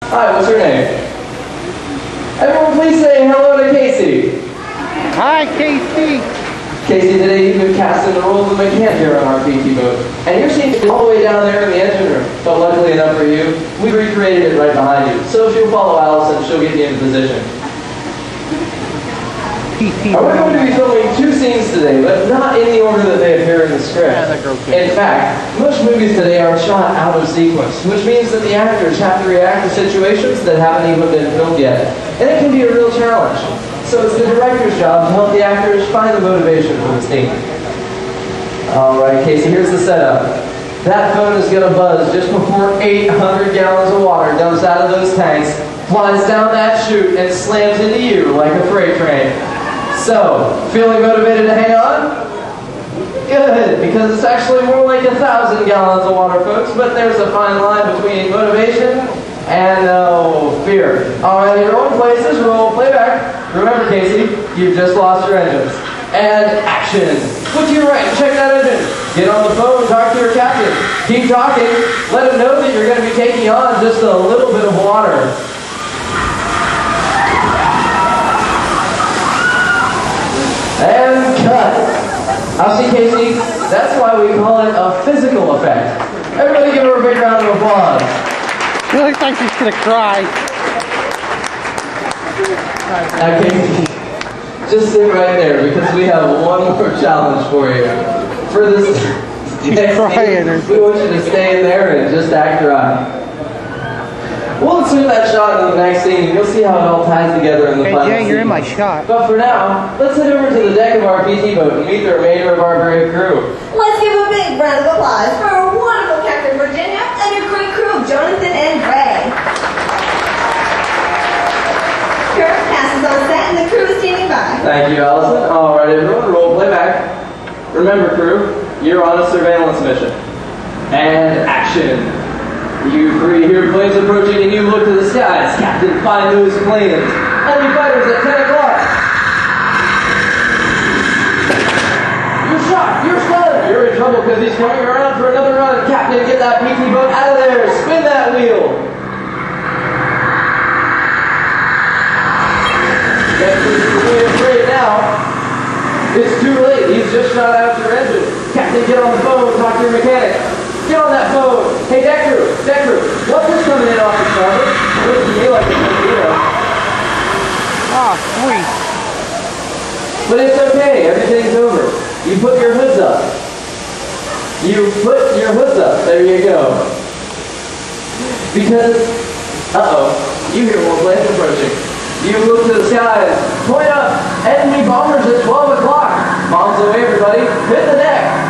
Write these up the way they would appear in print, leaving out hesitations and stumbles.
Hi, what's your name? Everyone please say hello to Casey. Hi, Casey. Casey, today you've been cast in the role of a mechanic here on our PT boat. And you're seen all the way down there in the engine room. But luckily enough for you, we recreated it right behind you. So if you'll follow Allison, she'll get you in position. We're going to be filming 2 scenes today, but not in the order that they appear in the script. In fact, most movies today are shot out of sequence, which means that the actors have to react to situations that haven't even been filmed yet. And it can be a real challenge. So it's the director's job to help the actors find the motivation for the scene. Alright, Casey, here's the setup. That phone is going to buzz just before 800 gallons of water dumps out of those tanks, flies down that chute, and slams into you like a freight train. So, feeling motivated to hang on? Good, because it's actually more like 1,000 gallons of water, folks, but there's a fine line between motivation and fear. Alright, in your own places, roll playback. Remember, Casey, you've just lost your engines. And action. Look to your right, check that engine. Get on the phone, talk to your captain. Keep talking. Let him know that you're going to be taking on just a little bit of water. And cut. I'll see, Casey. That's why we call it a physical effect. Everybody give her a big round of applause. It looks like she's gonna cry. Now, Casey, just sit right there because we have one more challenge for you. For this next scene, we want you to stay in there and just act right. We'll insert that shot in the next scene, and you'll see how it all ties together in the final Jay, you're scene. in my shot. But for now, let's head over to the deck of our PT boat and meet the remainder of our brave crew. Let's give a big round of applause for our wonderful Captain Virginia and your great crew of Jonathan and Ray. Kurt passes on set and the crew is standing by. Thank you, Allison. All right, everyone, roll playback. Remember, crew, you're on a surveillance mission. And action. You 3 hear planes approaching and you look to the skies. Captain, find those planes. Enemy fighters at 10 o'clock. You're shot. You're stunned. You're in trouble because he's coming around for another run. Captain, get that PT boat out of there. Spin that wheel. You're really afraid now. It's too late. He's just shot out your engine. Captain, get on the phone. Talk to your mechanic. Get on that phone. Hey, deck crew, what's this coming in off the starboard? Looks to me like a torpedo. Ah, sweet. But it's okay. Everything's over. You put your hoods up. You put your hoods up. There you go. Because, you hear more planes approaching. You look to the skies. Point up. Enemy bombers at 12 o'clock. Bombs away, everybody. Hit the deck.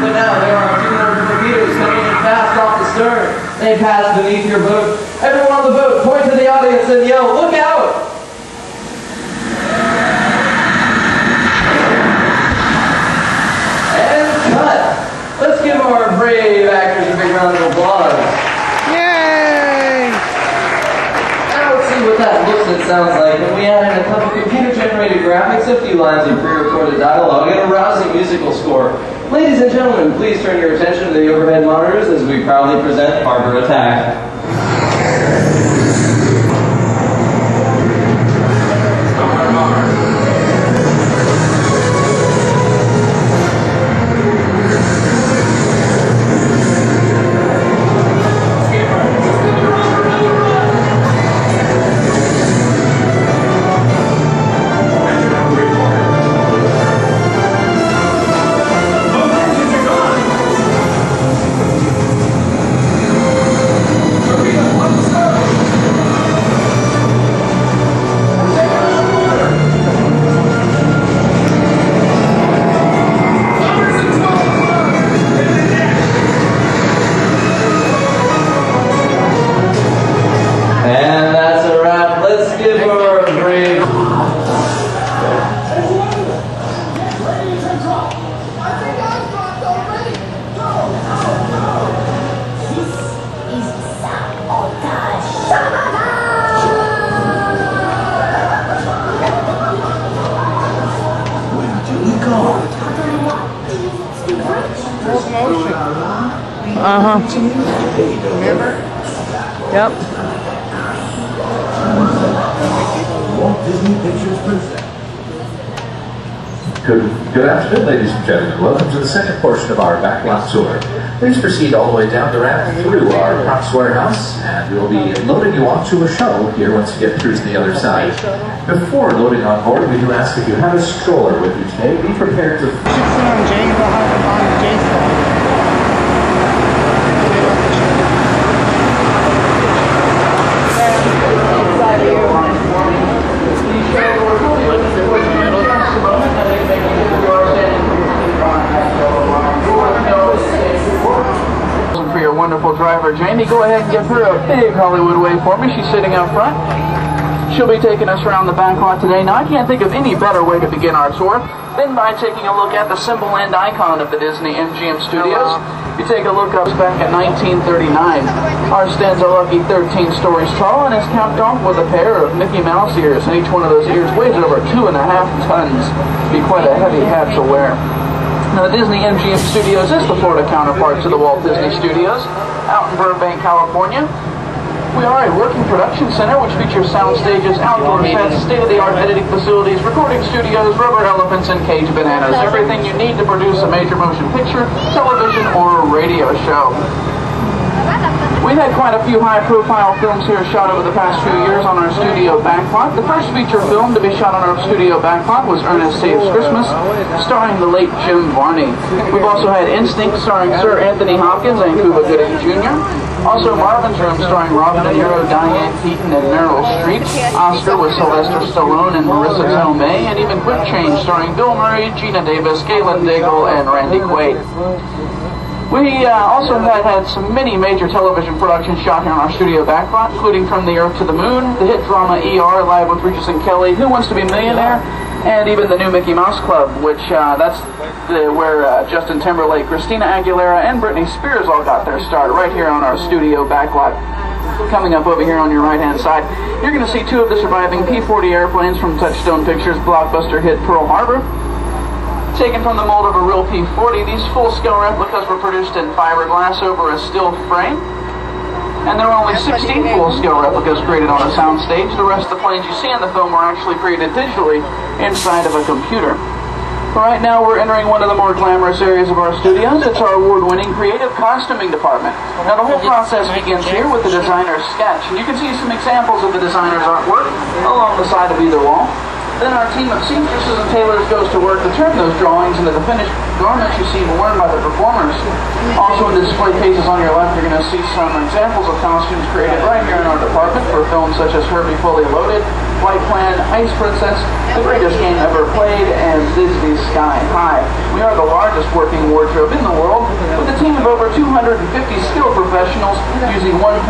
But now there are 200 torpedoes coming in fast off the stern. They pass beneath your boat. Everyone on the boat, point to the audience and yell, "Look out!" And cut. Let's give our brave actors a big round of applause. Yay! Now let's see what that looks and sounds like when we add in a couple computer-generated graphics, a few lines of pre-recorded dialogue, and a rousing musical score. Ladies and gentlemen, please turn your attention to the overhead monitors as we proudly present Harbor Attack. Uh-huh. Remember? Yep. Walt Disney Pictures presents. Good afternoon, ladies and gentlemen. Welcome to the second portion of our Backlot Tour. Please proceed all the way down the ramp through our props warehouse, and we'll be loading you onto a shuttle here once you get through to the other side. Before loading on board, we do ask if you have a stroller with you today, be prepared to... For your wonderful driver, Jamie, go ahead and give her a big Hollywood wave for me. She's sitting up front. She'll be taking us around the back lot today. Now, I can't think of any better way to begin our tour than by taking a look at the symbol and icon of the Disney MGM Studios. You take a look up back at 1939. Ours stands a lucky 13 stories tall and is capped off with a pair of Mickey Mouse ears, and each one of those ears weighs over 2.5 tons. Be quite a heavy hat to wear. Now, the Disney MGM Studios is the Florida counterpart to the Walt Disney Studios out in Burbank, California. We are a working production center which features sound stages, outdoor sets, state-of-the-art editing facilities, recording studios, rubber elephants, and cage bananas. Everything you need to produce a major motion picture, television, or radio show. We've had quite a few high-profile films here shot over the past few years on our studio backlot. The first feature film to be shot on our studio backlot was Ernest Saves Christmas, starring the late Jim Varney. We've also had Instinct, starring Sir Anthony Hopkins and Cuba Gooding Jr. Also Marvin's Room, starring Robin De Niro, Diane Keaton, and Meryl Streep. Oscar with Sylvester Stallone and Marissa Tomei, and even Quick Change, starring Bill Murray, Gina Davis, Galen Daigle, and Randy Quaid. We also had some many major television productions shot here on our studio backlot, including From the Earth to the Moon, the hit drama ER, Live with Regis and Kelly, Who Wants to Be a Millionaire, and even the new Mickey Mouse Club, which that's where Justin Timberlake, Christina Aguilera, and Britney Spears all got their start, right here on our studio backlot. Coming up over here on your right-hand side, you're going to see two of the surviving P-40 airplanes from Touchstone Pictures' blockbuster hit Pearl Harbor. Taken from the mold of a real P-40, these full-scale replicas were produced in fiberglass over a steel frame. And there are only 16 full-scale replicas created on a soundstage. The rest of the planes you see in the film were actually created digitally inside of a computer. Right now we're entering one of the more glamorous areas of our studios. It's our award-winning creative costuming department. Now the whole process begins here with the designer's sketch. And you can see some examples of the designer's artwork along the side of either wall. Then our team of seamstresses and tailors goes to work to turn those drawings into the finished garments you see worn by the performers. Also in the display cases on your left, you're going to see some examples of costumes created right here in our department for films such as Herbie Fully Loaded, White Plan, Ice Princess, The Greatest Game Ever Played, and Disney's Sky High. We are the largest working wardrobe in the world, with a team of over 250 skilled professionals using 1.5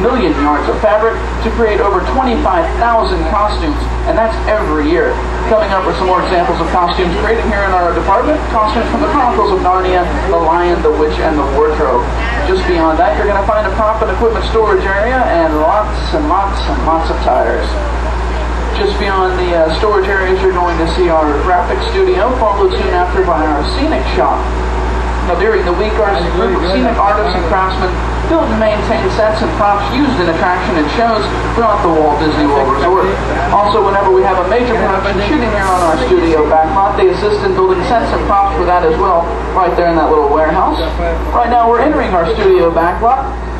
million yards of fabric to create over 25,000 costumes, and that's every year. Coming up with some more examples of costumes created here in our department, costumes from the Chronicles of Narnia, The Lion, the Witch, and the Wardrobe. Just beyond that, you're going to find a prop and equipment storage area and lots and lots and lots of tires. Just beyond the storage areas, you're going to see our graphic studio, followed soon after by our scenic shop. Now, during the week, our group of scenic artists and craftsmen build and maintain sets and props used in attraction and shows throughout the Walt Disney World Resort. Also, whenever we have a major production shooting here on our studio backlot, they assist in building sets and props for that as well, right there in that little warehouse. Right now, we're entering our studio backlot.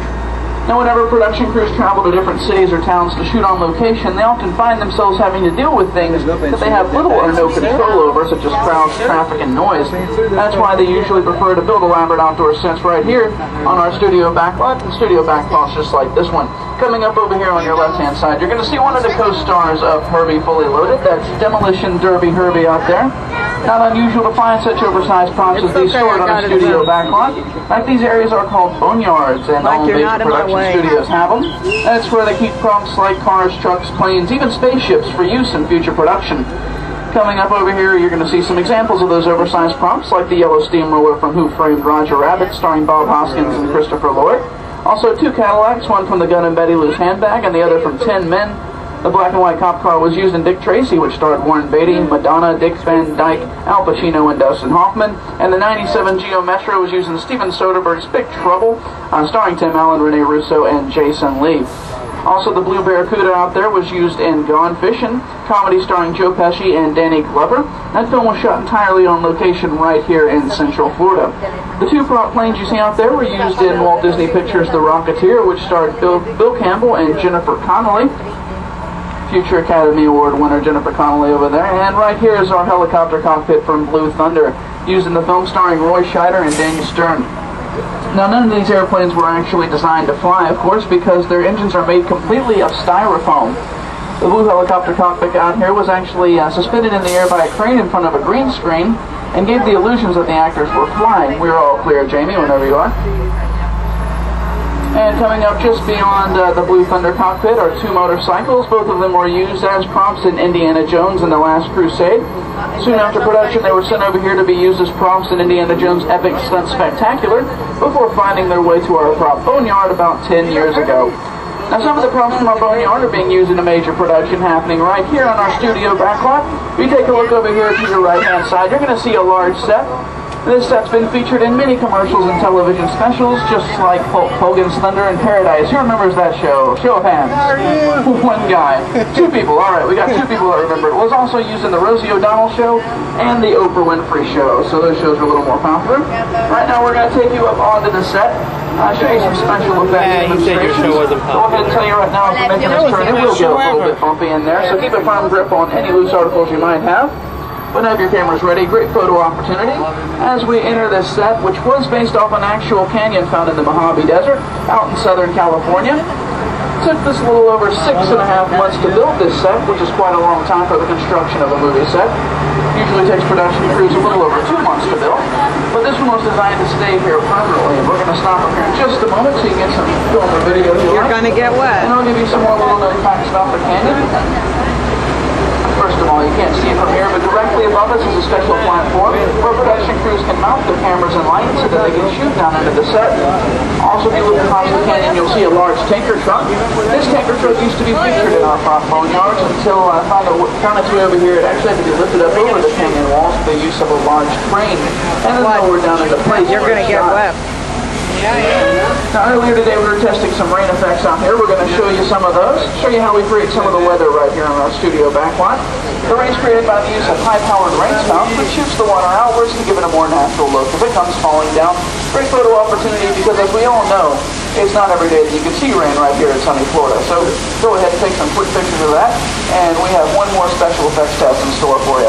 Now, whenever production crews travel to different cities or towns to shoot on location, they often find themselves having to deal with things that they have little or no control over, such as crowds, traffic, and noise. That's why they usually prefer to build elaborate outdoor sets right here on our studio backlot, and studio backlots just like this one. Coming up over here on your left-hand side, you're going to see one of the co-stars of Herbie Fully Loaded. That's Demolition Derby Herbie out there. Not unusual to find such oversized props as these stored on a studio backlot. Like these areas are called boneyards, and all major production studios have them. That's where they keep props like cars, trucks, planes, even spaceships for use in future production. Coming up over here, you're going to see some examples of those oversized props, like the yellow steamroller from Who Framed Roger Rabbit, starring Bob Hoskins and Christopher Lloyd. Also, two Cadillacs, one from The Gun and Betty Lou's Handbag, and the other from 10 Men. The black and white cop car was used in Dick Tracy, which starred Warren Beatty, Madonna, Dick Van Dyke, Al Pacino, and Dustin Hoffman. And the 97 Geo Metro was used in Steven Soderbergh's Big Trouble, starring Tim Allen, Rene Russo, and Jason Lee. Also, the Blue Barracuda out there was used in Gone Fishing, comedy starring Joe Pesci and Danny Glover. That film was shot entirely on location right here in Central Florida. The two prop planes you see out there were used in Walt Disney Pictures' The Rocketeer, which starred Bill Campbell and Jennifer Connelly. Future Academy Award winner Jennifer Connelly over there. And right here is our helicopter cockpit from Blue Thunder, used in the film starring Roy Scheider and Daniel Stern. Now, none of these airplanes were actually designed to fly, of course, because their engines are made completely of styrofoam. The blue helicopter cockpit out here was actually suspended in the air by a crane in front of a green screen and gave the illusions that the actors were flying. We're all clear, Jamie, whenever you are. And coming up just beyond the Blue Thunder cockpit are two motorcycles. Both of them were used as props in Indiana Jones and the Last Crusade. Soon after production, they were sent over here to be used as props in Indiana Jones' Epic Stunt Spectacular before finding their way to our prop boneyard about 10 years ago. Now, some of the props from our boneyard are being used in a major production happening right here on our studio backlot. If you take a look over here to your right-hand side, you're going to see a large set. This set's been featured in many commercials and television specials, just like Hulk Hogan's Thunder in Paradise. Who remembers that show? Show of hands. One guy. Two people. All right, we got two people that remember it. It was also used in the Rosie O'Donnell Show and the Oprah Winfrey Show, so those shows are a little more popular. Right now, we're going to take you up onto the set. I'll show you some special effects demonstrations. Go ahead and tell you right now, as we're making this turn, it will get a little bit bumpy in there, so keep a firm grip on any loose articles you might have. Whenever your camera's ready, great photo opportunity as we enter this set, which was based off an actual canyon found in the Mojave Desert out in Southern California. It took this a little over 6.5 months to build this set, which is quite a long time for the construction of a movie set. Usually takes production crews a little over 2 months to build, but this one was designed to stay here permanently. And we're going to stop up here in just a moment so you can get some film or video. You're going to get wet. And I'll give you some more little known facts about the canyon. First of all, you can't see it from here, but directly above us is a special platform where production crews can mount their cameras and lights so that they can shoot down into the set. Also, if you look across the canyon, you'll see a large tanker truck. This tanker truck used to be featured in our prop boneyards until I found its way over here. It actually had to be lifted up over the canyon walls with the use of a large crane and then lowered down into place. You're going to get wet. Now, earlier today we were testing some rain effects out here. We're going to show you some of those, show you how we create some of the weather right here on our studio backlot. The rain's created by the use of high-powered rain spouts, which shoots the water outwards to give it a more natural look if it comes falling down. Great photo opportunity because, as we all know, it's not every day that you can see rain right here in sunny Florida. So go ahead and take some quick pictures of that, and we have one more special effects test in store for you.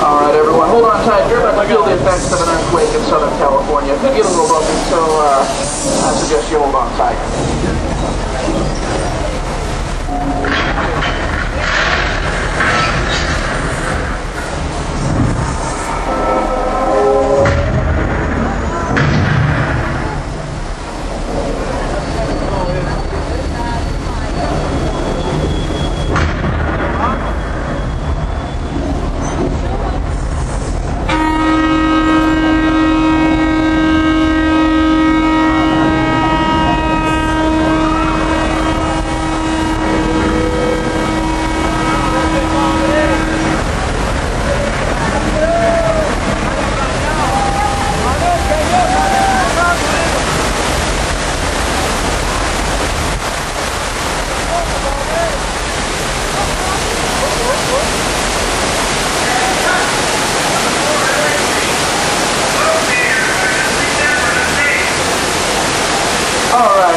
Alright everyone, hold on tight. You're about to feel the effects of an earthquake in Southern California. It could get a little bumpy, so I suggest you hold on tight.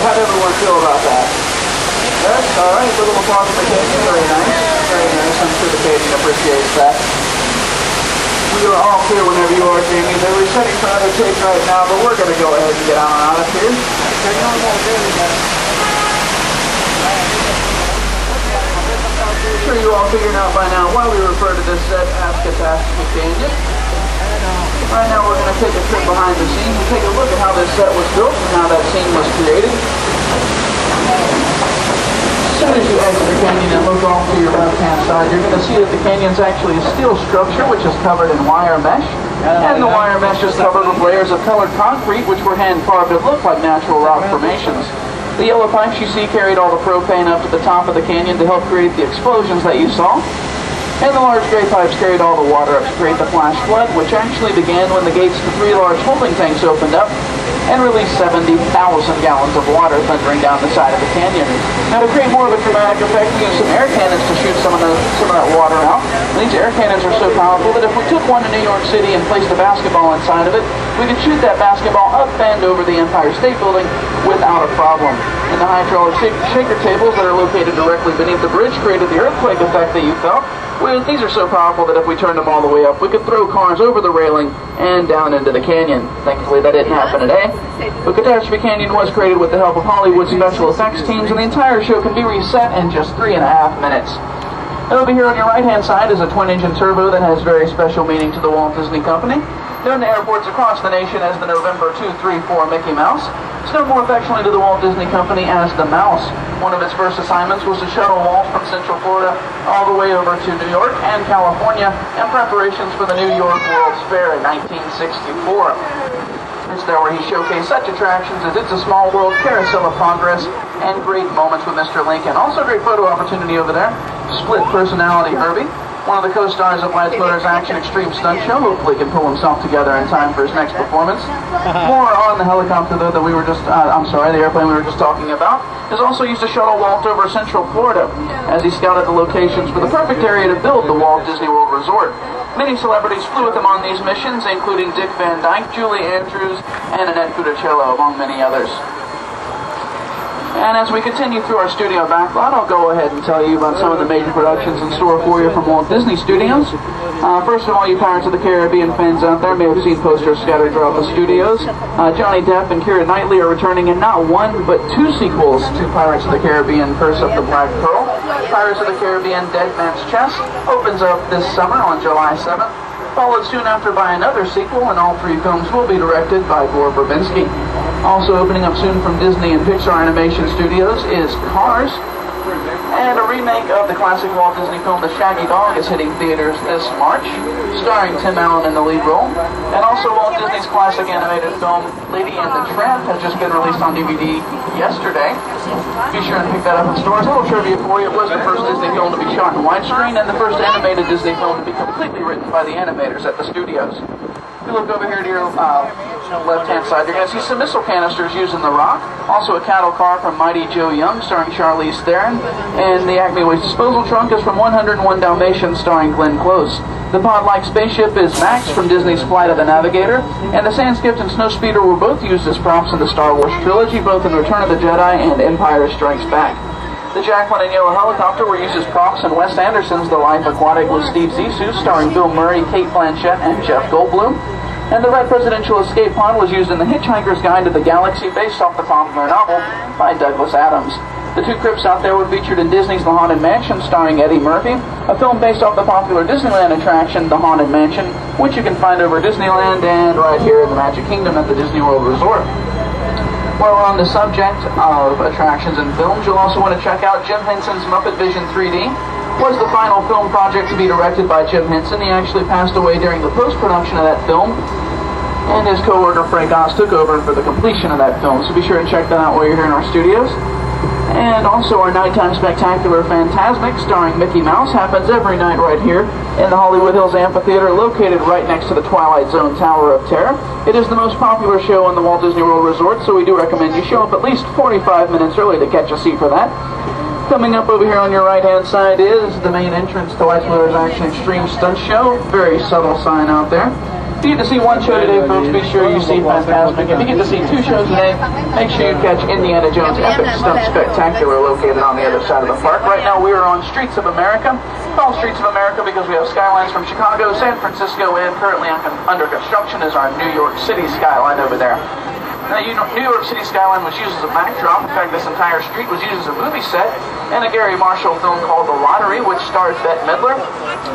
How'd everyone feel about that? Yes? Alright, a little applause for the Canyon. Very nice. Very nice. I'm sure the Canyon appreciates that. We are all clear whenever you are, Jamie. They're resetting for another take right now, but we're going to go ahead and get on out of here. I'm sure you all figured out by now why we refer to this set as Catastrophe Canyon. Right now we're going to take a trip behind the scenes and take a look at how this set was built and how that scene was created. As soon as you exit the canyon and look off to your left-hand side, you're going to see that the canyon's actually a steel structure which is covered in wire mesh. And the wire mesh is covered with layers of colored concrete, which were hand-carved to look like natural rock formations. The yellow pipes you see carried all the propane up to the top of the canyon to help create the explosions that you saw. And the large gray pipes carried all the water up to create the flash flood, which actually began when the gates to 3 large holding tanks opened up and released 70,000 gallons of water thundering down the side of the canyon. Now, to create more of a dramatic effect, we used some air cannons to shoot some of that water out. And these air cannons are so powerful that if we took one to New York City and placed a basketball inside of it, we could shoot that basketball up and over the Empire State Building without a problem. And the hydraulic shaker tables that are located directly beneath the bridge created the earthquake effect that you felt. Well, these are so powerful that if we turned them all the way up, we could throw cars over the railing and down into the canyon. Thankfully, that didn't happen today. But Catastrophe Canyon was created with the help of Hollywood special effects teams, and the entire show can be reset in just 3.5 minutes. And over here on your right-hand side is a twin-engine turbo that has very special meaning to the Walt Disney Company. Known to airports across the nation as the November 234 Mickey Mouse, it's known more affectionately to the Walt Disney Company as the Mouse. One of its first assignments was to shuttle Walt from Central Florida all the way over to New York and California in preparations for the New York World's Fair in 1964. It's there where he showcased such attractions as It's a Small World, Carousel of Progress, and great moments with Mr. Lincoln. Also a great photo opportunity over there. Split personality Herbie, one of the co-stars of Lance Motor's Action Extreme Stunt Show. Hopefully can pull himself together in time for his next performance. More on the helicopter, though, that we were just, the airplane we were just talking about, is also used to shuttle Walt over Central Florida as he scouted the locations for the perfect area to build the Walt Disney World Resort. Many celebrities flew with him on these missions, including Dick Van Dyke, Julie Andrews, and Annette Funicello, among many others. And as we continue through our studio backlot, I'll go ahead and tell you about some of the major productions in store for you from Walt Disney Studios. First of all, you Pirates of the Caribbean fans out there may have seen posters scattered throughout the studios. Johnny Depp and Keira Knightley are returning in not one, but 2 sequels to Pirates of the Caribbean Curse of the Black Pearl. Pirates of the Caribbean Dead Man's Chest opens up this summer on July 7th, followed soon after by another sequel, and all 3 films will be directed by Gore Verbinski. Also opening up soon from Disney and Pixar Animation Studios is Cars, and a remake of the classic Walt Disney film The Shaggy Dog is hitting theaters this March, starring Tim Allen in the lead role. And also Walt Disney's classic animated film Lady and the Tramp has just been released on DVD yesterday. Be sure and pick that up in stores. A little trivia for you, it was the first Disney film to be shot in widescreen and the first animated Disney film to be completely written by the animators at the studios. If you look over here to your left-hand side, you're going to see some missile canisters used in The Rock. Also a cattle car from Mighty Joe Young, starring Charlize Theron. And the Acme Waste Disposal Trunk is from 101 Dalmatians, starring Glenn Close. The pod-like spaceship is Max from Disney's Flight of the Navigator. And the Sandskift and Snowspeeder were both used as props in the Star Wars trilogy, both in Return of the Jedi and Empire Strikes Back. The Jacqueline and Yellow Helicopter were used as props in Wes Anderson's The Life Aquatic with Steve Zissou, starring Bill Murray, Kate Blanchett, and Jeff Goldblum. And the Red Presidential Escape Pod was used in The Hitchhiker's Guide to the Galaxy, based off the popular novel by Douglas Adams. The 2 crypts out there were featured in Disney's The Haunted Mansion, starring Eddie Murphy, a film based off the popular Disneyland attraction, The Haunted Mansion, which you can find over Disneyland and right here in the Magic Kingdom at the Disney World Resort. While we're on the subject of attractions and films, you'll also want to check out Jim Henson's Muppet Vision 3D. Was the final film project to be directed by Jim Henson. He actually passed away during the post-production of that film, and his co-worker Frank Oz took over for the completion of that film. So be sure and check that out while you're here in our studios. And also our nighttime spectacular Fantasmic, starring Mickey Mouse, happens every night right here in the Hollywood Hills Amphitheater, located right next to the Twilight Zone Tower of Terror. It is the most popular show on the Walt Disney World Resort, so we do recommend you show up at least 45 minutes early to catch a seat for that. Coming up over here on your right-hand side is the main entrance to Lance Motor's Action Extreme Stunt Show. Very subtle sign out there. If you get to see one show today, folks, be sure you see Fantasmic. If you get to see 2 shows today, make sure you catch Indiana Jones Epic Stunt Spectacular, located on the other side of the park. Right now, we are on Streets of America. Called Streets of America because we have skylines from Chicago, San Francisco, and currently under construction is our New York City skyline over there. Now, you know, New York City skyline was used as a backdrop. In fact, this entire street was used as a movie set in a Gary Marshall film called The Lottery, which stars Bette Midler.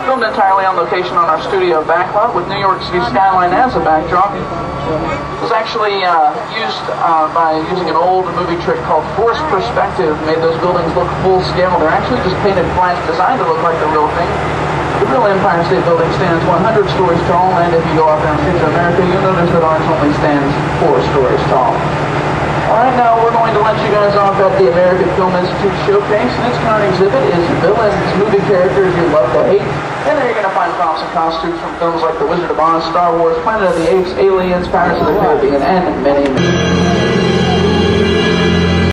Filmed entirely on location on our studio backlot with New York City skyline as a backdrop. It was actually used by using an old movie trick called forced perspective. Made those buildings look full scale. They're actually just painted flat, designed to look like the real thing. The real Empire State Building stands 100 stories tall, and if you go out there and picture America, you'll notice that ours only stands 4 stories tall. Alright, now we're going to let you guys off at the American Film Institute Showcase. And its current exhibit is villains, movie characters you love to hate. And there you're going to find props and costumes from films like The Wizard of Oz, Star Wars, Planet of the Apes, Aliens, Pirates of the Caribbean, and many more.